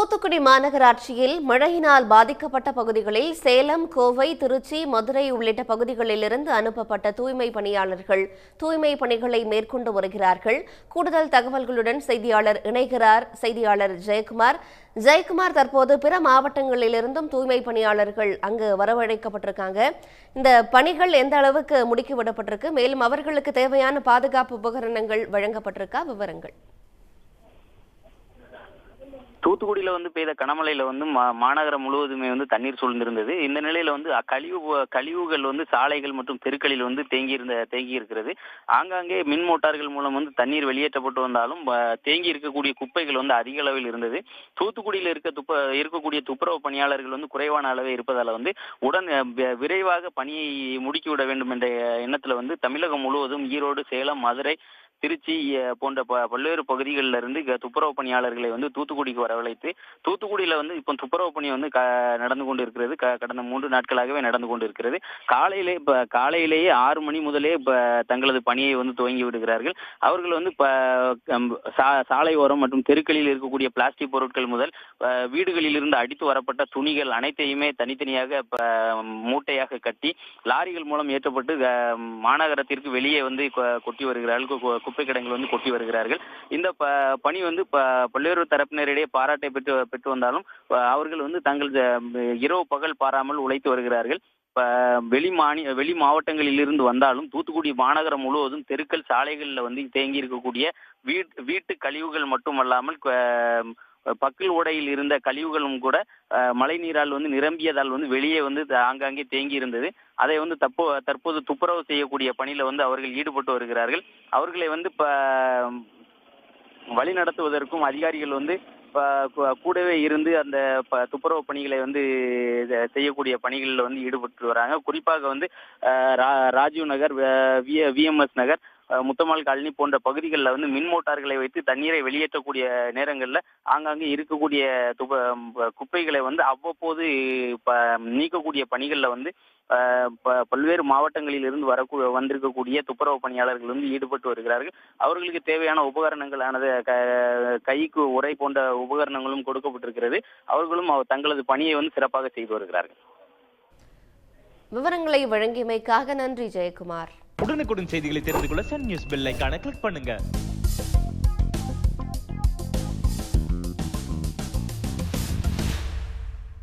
தூத்துக்குடி மாநகராட்சியில் மழையினால் பாதிக்கப்பட்ட பகுதிகளில் சேலம், கோவை, திருச்சி, மதுரை உள்ளிட்ட பகுதிகளிலிருந்து அனுப்பப்பட்ட தூய்மை பணியாளர்கள் தூய்மை பணிகளை மேற்கொண்டு வருகிறார்கள். கூடுதல் தகவல்களுடன் செய்தியாளர் இணைகிறார். செய்தியாளர் ஜெயக்குமார், தற்போது பிற மாவட்டங்களிலிருந்தும் தூய்மை பணியாளர்கள் அங்கு வரவழைக்கப்பட்டிருக்காங்க. இந்த பணிகள் எந்த அளவுக்கு முடுக்கிவிடப்பட்டிருக்கு, மேலும் அவர்களுக்கு தேவையான பாதுகாப்பு உபகரணங்கள் வழங்கப்பட்டிருக்கா? விவரங்கள். தூத்துக்குடியில பெய்த கனமழையில மாநகரம் முழுவதுமே தண்ணீர் சூழ்ந்திருந்தது. இந்த நிலையில கழிவுகள் சாலைகள் மற்றும் தெருக்களில் தேங்கி இருக்கிறது. ஆங்காங்கே மின் மோட்டார்கள் மூலம் தண்ணீர் வெளியேற்றப்பட்டு வந்தாலும் தேங்கி இருக்கக்கூடிய குப்பைகள் அதிக அளவில் இருந்தது. தூத்துக்குடியில் இருக்கக்கூடிய துப்புரவு பணியாளர்கள் குறைவான அளவே இருப்பதால விரைவாக பணியை முடுக்கிவிட வேண்டும் என்ற எண்ணத்துல தமிழகம் முழுவதும் ஈரோடு, சேலம், மதுரை, திருச்சி போன்ற பல்வேறு பகுதிகளில் இருந்து துப்புரவு பணியாளர்களை தூத்துக்குடிக்கு வரவழைத்து தூத்துக்குடியில இப்போ துப்புரவு பணி நடந்து கொண்டு இருக்கிறது. கடந்த 3 நாட்களாகவே நடந்து கொண்டு இருக்கிறது. காலையிலேயே 6 மணி முதலே தங்களது பணியை துவங்கி விடுகிறார்கள். அவர்கள் சாலை ஓரம் மற்றும் தெருக்களில் இருக்கக்கூடிய பிளாஸ்டிக் பொருட்கள் முதல் வீடுகளில் இருந்து அடித்து வரப்பட்ட துணிகள் அனைத்தையுமே தனித்தனியாக மூட்டையாக கட்டி லாரிகள் மூலம் ஏற்றப்பட்டு மாநகரத்திற்கு வெளியே கொட்டி வருகிறார்கள். குப்பை கிடங்கில் கொட்டி வருகிறார்கள். இந்த பணி பல்வேறு தரப்பினரிடையே பாராட்டை பெற்று வந்தாலும் அவர்கள் தங்கள் இரவு பகல் பாராமல் உழைத்து வருகிறார்கள். வெளி மாவட்டங்களில் இருந்து வந்தாலும் தூத்துக்குடி மாநகரம் முழுவதும் தெருக்கள், சாலைகளில் தேங்கி இருக்கக்கூடிய வீட்டு கழிவுகள் மட்டுமல்லாமல் பக்கல் ஓடையில் இருந்த கழிவுகளும் கூட மழை நீரால் நிரம்பியதால் வெளியே ஆங்காங்கே தேங்கி இருந்தது. அதை தற்போது துப்புரவு செய்யக்கூடிய பணியில அவர்கள் ஈடுபட்டு வருகிறார்கள். அவர்களை வழி நடத்துவதற்கும் அதிகாரிகள் கூடவே இருந்து அந்த துப்புரவு பணிகளை செய்யக்கூடிய பணிகளில் ஈடுபட்டு வராங்க. குறிப்பாக ராஜீவ் நகர், VMS நகர், முத்தம்மாள் காலனி போன்ற பகுதிகளில் மின் மோட்டார்களை வைத்து தண்ணீரை வெளியேற்றக்கூடிய நேரங்களில் ஆங்காங்கே இருக்கக்கூடிய குப்பைகளை அவ்வப்போது நீக்கக்கூடிய பணிகளில் பல்வேறு மாவட்டங்களில் இருந்து வந்திருக்கக்கூடிய துப்புரவு பணியாளர்கள் ஈடுபட்டு வருகிறார்கள். அவர்களுக்கு தேவையான உபகரணங்களானது கைக்கு உரை போன்ற உபகரணங்களும் கொடுக்கப்பட்டிருக்கிறது. அவர்களும் தங்களது பணியை சிறப்பாக செய்து வருகிறார்கள். விவரங்களை வழங்கியமைக்காக நன்றி ஜெயக்குமார். உடனுக்குடன் செய்திகளை தெரிந்து கொள்ள சன் நியூஸ் பெல் ஐகானை கிளிக் பண்ணுங்க.